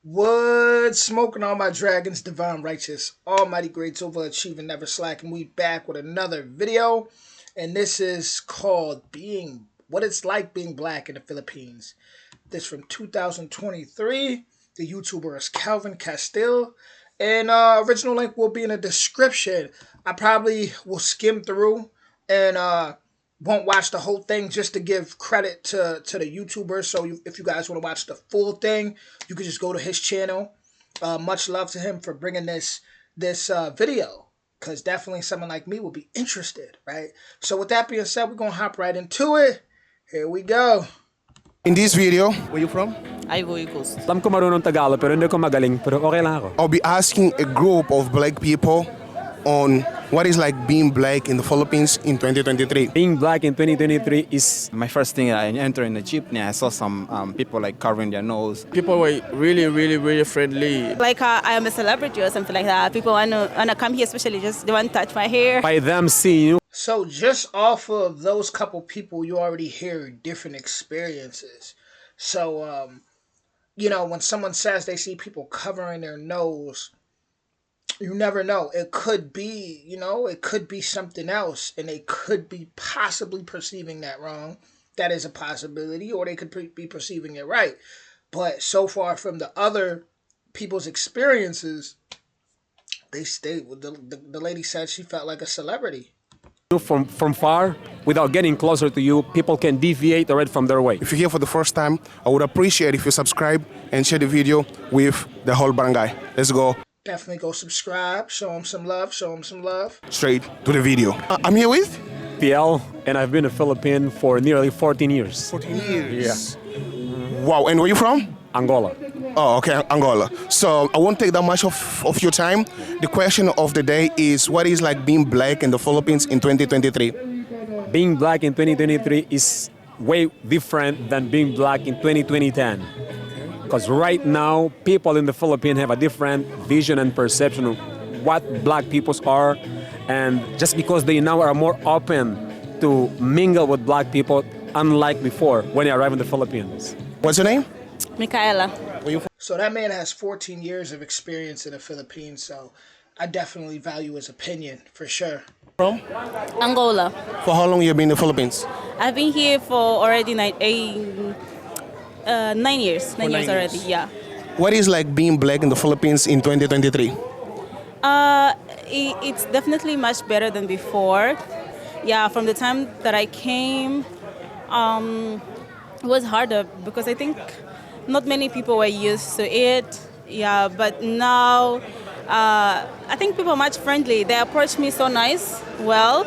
Wood smoking all my dragons, divine righteous, almighty greats, overachieving, never slacking. We back with another video, and this is called "Being What It's Like Being Black in the Philippines." This from 2023. The YouTuber is Calvin Castile, and original link will be in the description. I probably will skim through and won't watch the whole thing just to give credit to the YouTuber. So if you guys want to watch the full thing, you can just go to his channel. Much love to him for bringing this video, because definitely someone like me will be interested, right? So with that being said, we're gonna hop right into it. Here we go. In this video, where you from? Ivory Coast. Alam ko marunong Tagalog pero hindi ko magaling, pero okay lang ako. I'll be asking a group of black people on what is like being black in the Philippines in 2023. Being black in 2023 is My first thing, I entered in the jeepney. I saw some people like covering their nose. People were really friendly. Like I am a celebrity or something like that. People wanna come here, especially just they want to touch my hair. by them seeing you. So just off of those couple people, you already hear different experiences. So when someone says they see people covering their nose, you never know. It could be, it could be something else, and they could be possibly perceiving that wrong. That is a possibility, or they could be perceiving it right. But so far from the other people's experiences, the lady said she felt like a celebrity. From far without getting closer to you. People can deviate already from their way. If you're here for the first time, I would appreciate if you subscribe and share the video with the whole barangay. Let's go Definitely go subscribe, show them some love, straight to the video. I'm here with PL, and I've been a Philippine for nearly 14 years. 14 years. Wow, and where you from? Angola. Oh, okay, Angola. So I won't take that much of your time. The question of the day is, what is like being black in the Philippines in 2023? Being black in 2023 is way different than being black in 2010. Because right now, people in the Philippines have a different vision and perception of what black peoples are. And just because they now are more open to mingle with black people, unlike before when they arrive in the Philippines. What's your name? Michaela. So that man has 14 years of experience in the Philippines, so I definitely value his opinion, for sure. From? Angola. For how long you been in the Philippines? I've been here for already 9 years. 9 years 9 already. years. Yeah. What is like being black in the Philippines in 2023? It's definitely much better than before. Yeah. From the time that I came, it was harder because I think not many people were used to it. Yeah, but now I think people are much friendly. They approach me so nice, well,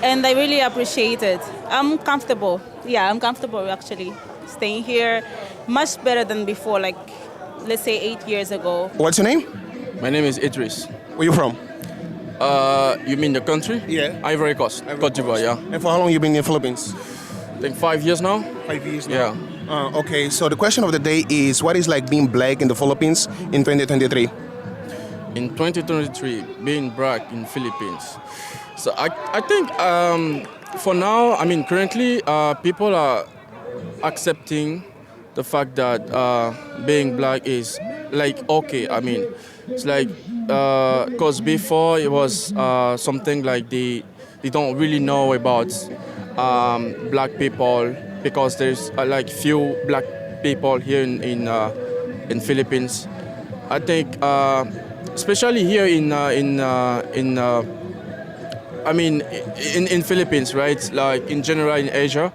and I really appreciate it. I'm comfortable. Yeah, I'm comfortable actually staying here, much better than before. Like, let's say 8 years ago. What's your name? My name is Idris. Where you from? You mean the country? Yeah. Ivory Coast, Cote d'Ivoire, yeah. And for how long you been in the Philippines? I think 5 years now. 5 years Yeah. Okay, so the question of the day is, what is like being black in the Philippines in 2023? In 2023, being black in Philippines. So I think for now, I mean currently, people are accepting the fact that being black is like okay. I mean, it's like because before it was something like they don't really know about black people, because there's like few black people here in Philippines. I think especially here I mean in Philippines, right? Like in general in Asia,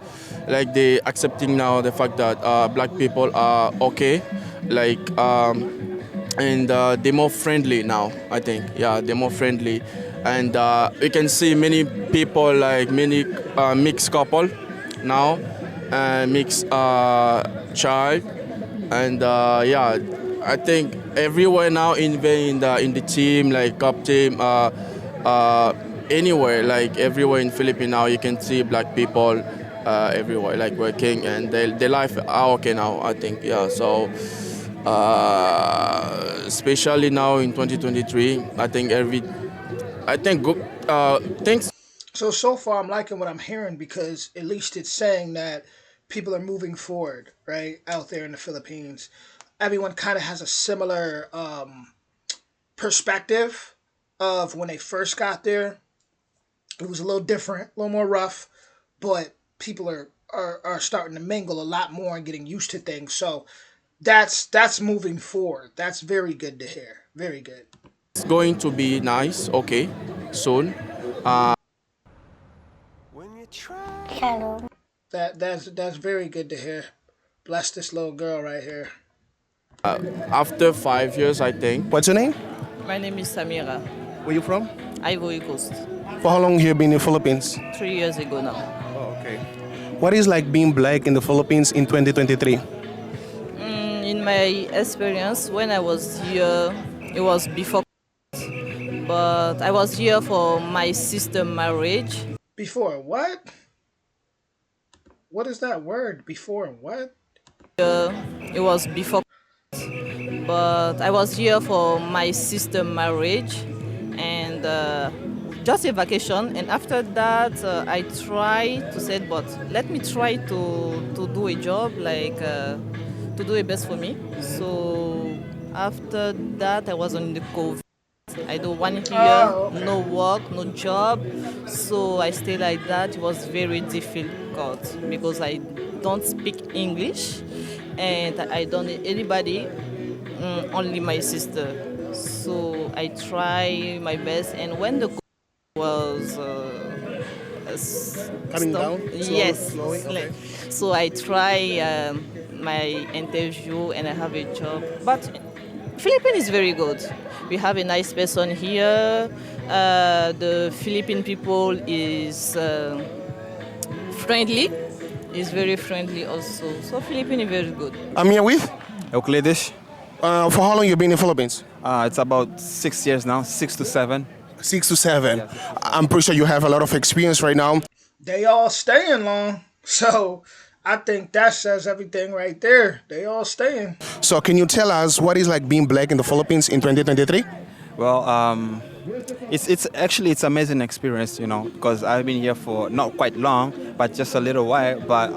like they accepting now the fact that black people are okay, like and they're more friendly now. I think, yeah, they're more friendly, and we can see many people, like many mixed couple now, mixed child, and yeah, I think everywhere now in the team, like cup team, anywhere, like everywhere in Philippines now, you can see black people everywhere, like working, and their life are okay now. I think, yeah. So especially now in 2023, I think good things. So far I'm liking what I'm hearing, because at least it's saying that people are moving forward, right, out there in the Philippines. everyone kind of has a similar perspective of when they first got there. It was a little different, a little more rough, but people are starting to mingle a lot more and getting used to things. So that's moving forward. That's very good to hear. Very good. It's going to be nice, okay, soon. Hello. That's very good to hear. Bless this little girl right here. After 5 years, I think. What's your name? My name is Samira. Where you from? Ivory Coast. For how long have you been in the Philippines? 3 years ago now. Oh, okay. What is like being black in the Philippines in 2023? In my experience, when I was here, it was before, but I was here for my sister marriage. Before what? What is that word? Before what? It was before, but I was here for my sister marriage and just a vacation. And after that, I tried to say, but let me try to do a job, like to do a best for me. So after that, I was on the COVID. I do 1 year, no work, no job. So I stayed like that. It was very difficult because I don't speak English and I don't need anybody, only my sister. So I try my best. And when the COVID was Coming stop- down? yes. Slowing? Okay. So I try my interview and I have a job. But Philippines is very good. We have a nice person here. The Philippine people is friendly. Is very friendly also. So Philippines is very good. I'm here with? Euclides. For how long you been in the Philippines? It's about 6 years now, 6 to 7. 6 to 7. I'm pretty sure you have a lot of experience right now. They all staying long. So I think that says everything right there. They all staying. So can you tell us what is like being black in the Philippines in 2023? Well, it's actually it's amazing experience, you know, because I've been here for not quite long, but just a little while. But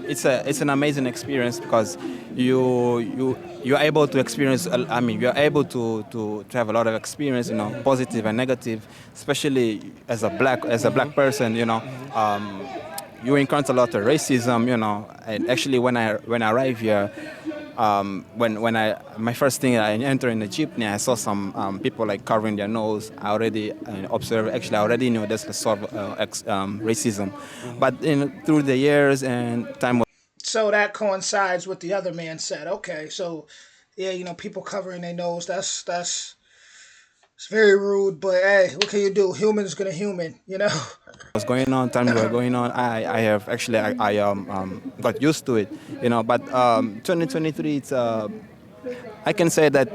it's an amazing experience because you're able to experience. I mean, you're able to have a lot of experience, you know, positive and negative, especially as a black person, you know. You encounter a lot of racism, you know. And actually, when I arrived here, my first thing I entered in the jeepney, I saw some people like covering their nose. I already observed. Actually, I already knew there's a sort of racism, but through the years and time. So that coincides with the other man said. Okay, so yeah, people covering their nose. That's it's very rude. But hey, what can you do? Human's gonna human, Was going on, times were going on. I have actually I got used to it, you know. But 2023, it's I can say that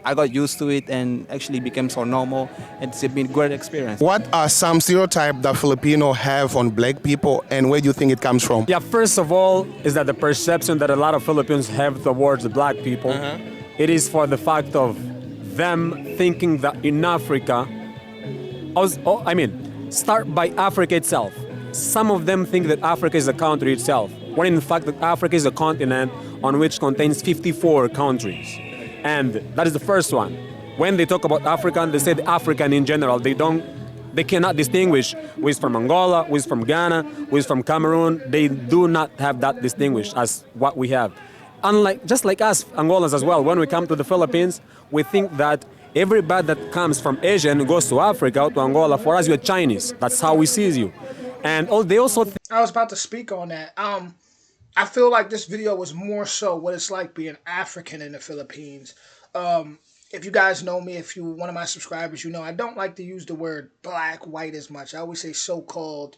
I got used to it and actually became so normal. It's been a great experience. What are some stereotypes that Filipino have on black people, and where do you think it comes from? Yeah, first of all, is that the perception that a lot of Filipinos have towards the black people. It is for the fact of them thinking that in Africa, start by Africa itself. Some of them think that Africa is a country itself, when in fact that Africa is a continent on which contains 54 countries. And that is the first one. When they talk about African, they say the African in general. They cannot distinguish who is from Angola, who is from Ghana, who is from Cameroon. They do not have that distinguished as what we have. Just like us, Angolans as well, when we come to the Philippines, we think that everybody that comes from Asia and goes to Africa, to Angola, for us, you're Chinese. That's how we see you. And they also I was about to speak on that. I feel like this video was more so what it's like being African in the Philippines. If you guys know me, if you're one of my subscribers, you know I don't like to use the word black, white as much. I always say so-called,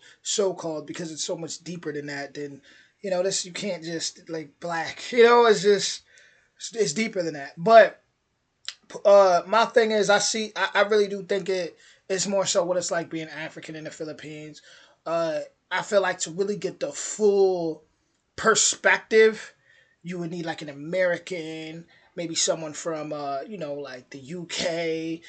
because it's so much deeper than that. Than this, you can't just like black. It's deeper than that. But my thing is, I really do think it's more so what it's like being African in the Philippines. I feel like to really get the full perspective, you would need like an American, maybe someone from like the UK,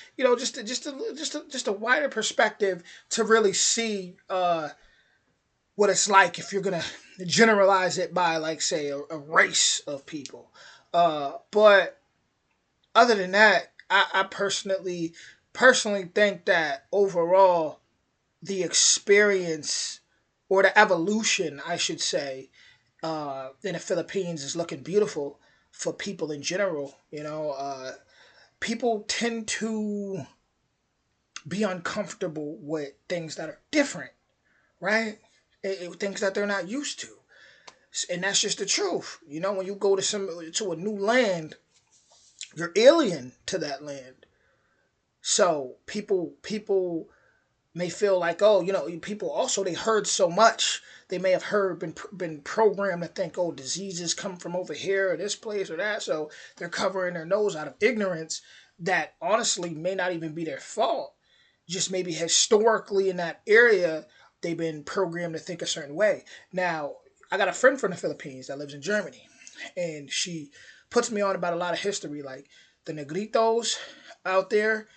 just a wider perspective to really see what it's like if you're gonna generalize it by like say a race of people. But other than that, I personally think that overall the experience or the evolution, I should say, in the Philippines is looking beautiful for people in general. People tend to be uncomfortable with things that are different, right? Things that they're not used to, and that's just the truth. When you go to a new land, you're alien to that land. So people may feel like, oh, people also, they heard so much. They may have been programmed to think, oh, diseases come from over here or this place or that. So they're covering their nose out of ignorance that honestly may not even be their fault. Just maybe historically in that area, they've been programmed to think a certain way. Now, I got a friend from the Philippines that lives in Germany, and she puts me on about a lot of history, like the Negritos out there.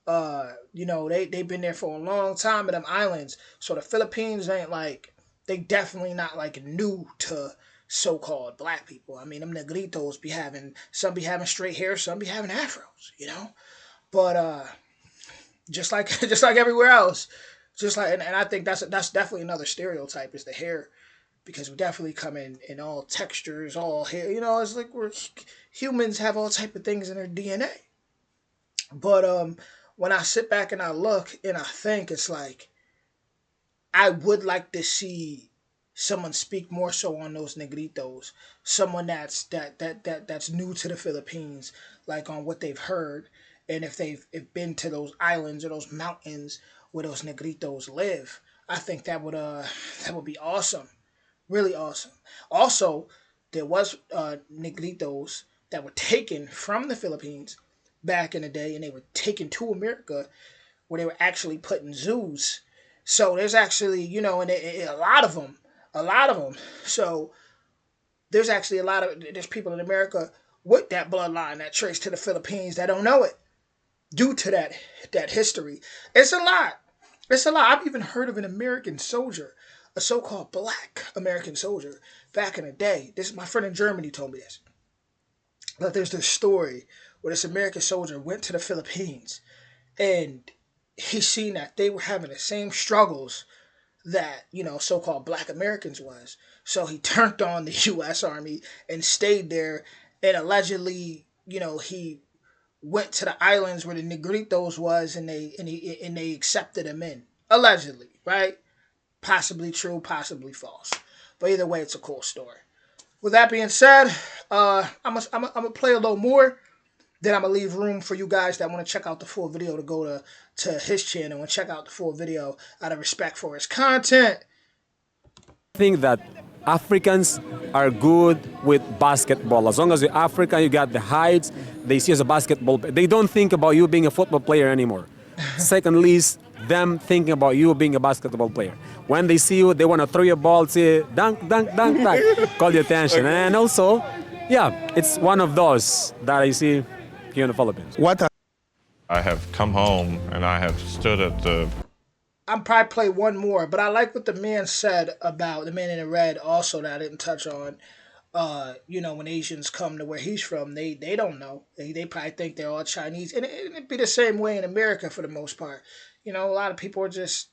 They've been there for a long time in them islands. So the Philippines ain't like, they definitely not like new to so-called black people. I mean, them Negritos some be having straight hair, some be having afros. But just like just like everywhere else, and I think that's definitely another stereotype is the hair, because we definitely come in all textures, all hair. It's like humans have all type of things in their DNA. But when I sit back and I look and I think, it's like I would like to see someone speak more so on those Negritos, someone that's new to the Philippines, like on what they've heard, and if they've been to those islands or those mountains where those Negritos live. I think that would be awesome, really awesome. Also, there was Negritos that were taken from the Philippines back in the day, and they were taken to America, where they were actually put in zoos. So there's actually, and a lot of them. So there's actually there's people in America with that bloodline that trace to the Philippines that don't know it due to that history. It's a lot. I've even heard of an American soldier, a so-called black American soldier back in the day. This is my friend in Germany told me this. But there's this story where this American soldier went to the Philippines, and he seen that they were having the same struggles that, so-called black Americans was. So he turned on the U.S. Army and stayed there, and allegedly, he went to the islands where the Negritos was, and they accepted him in. Allegedly, right? Possibly true, possibly false. But either way, it's a cool story. With that being said, I'm gonna play a little more. Then I'm going to leave room for you guys that want to check out the full video to go to his channel and check out the full video out of respect for his content. I think that Africans are good with basketball. As long as you're African, you got the heights, they see you as a basketball. They don't think about you being a football player anymore. Secondly, is them thinking about you being a basketball player. When they see you, they want to throw your ball, say, dunk, dunk, dunk, dunk, call your attention. Okay. And also, yeah, it's one of those that I see here in the Philippines. I have come home and I have stood at the... I'll probably play one more, but I like what the man said about the man in the red also that I didn't touch on. When Asians come to where he's from, they don't know. They probably think they're all Chinese. And it'd be the same way in America for the most part. A lot of people are just,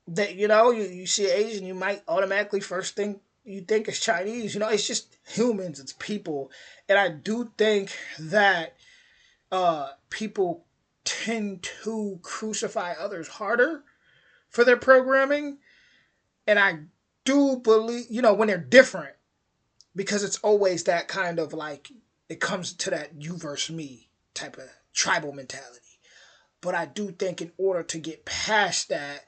you see Asian, you might automatically first thing you think is Chinese. It's just humans, it's people. And I do think that people tend to crucify others harder for their programming. And I do believe, when they're different, because it's always that kind of like, it comes to that you versus me type of tribal mentality. But I do think in order to get past that,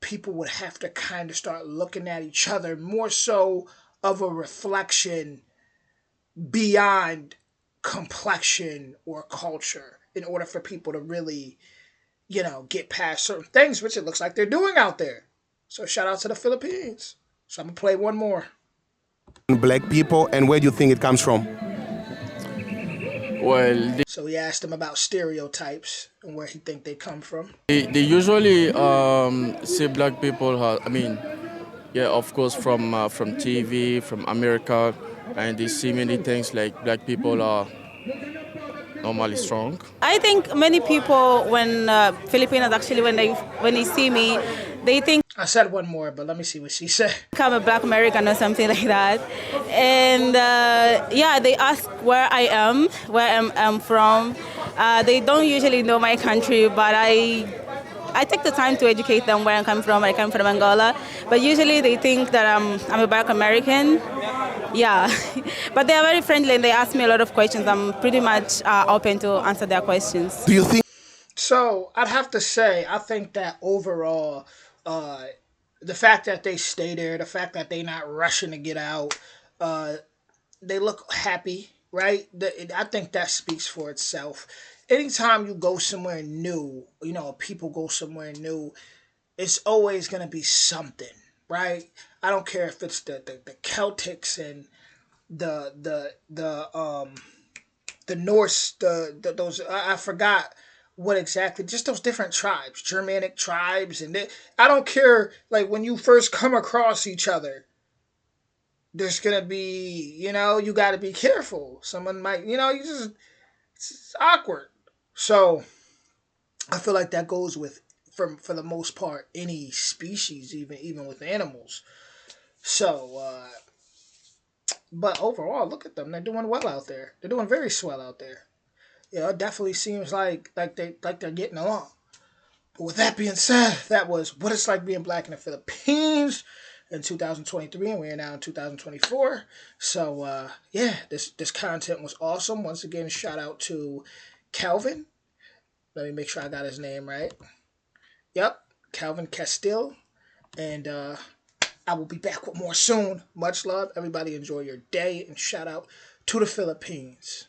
people would have to kind of start looking at each other more so of a reflection beyond complexion or culture in order for people to really, get past certain things, which it looks like they're doing out there. So shout out to the Philippines. So I'm going to play one more. Black people, and where do you think it comes from? Well, so he asked him about stereotypes and where he think they come from. They usually see black people, of course, from TV, from America, and they see many things like black people are normally strong. I think many people, when Filipinos actually, when they see me, they think I said one more, but let me see what she said. I'm a Black American or something like that. And yeah, they ask where I am, where I'm from. They don't usually know my country, but I take the time to educate them where I come from. I come from Angola, but usually they think that I'm a Black American. Yeah, but they are very friendly and they ask me a lot of questions. I'm pretty much open to answer their questions. Do you think So I'd have to say, I think that overall, the fact that they stay there, the fact that they not rushing to get out, uh, they look happy, right? I think that speaks for itself. Anytime you go somewhere new, people go somewhere new, it's always gonna be something, right? I don't care if it's the Celtics and the Norse, those I forgot what exactly, just those different tribes, Germanic tribes, and I don't care. Like when you first come across each other, there's gonna be, you got to be careful. Someone might, it's awkward. So I feel like that goes with, for the most part, any species, even with animals. So, but overall, look at them. They're doing well out there. They're doing very swell out there. It definitely seems like they're getting along. But with that being said, that was what it's like being black in the Philippines in 2023, and we're now in 2024. So yeah, this content was awesome. Once again, shout out to Calvin. Let me make sure I got his name right. Yep, Calvin Castile. And I will be back with more soon. Much love. Everybody enjoy your day, and shout out to the Philippines.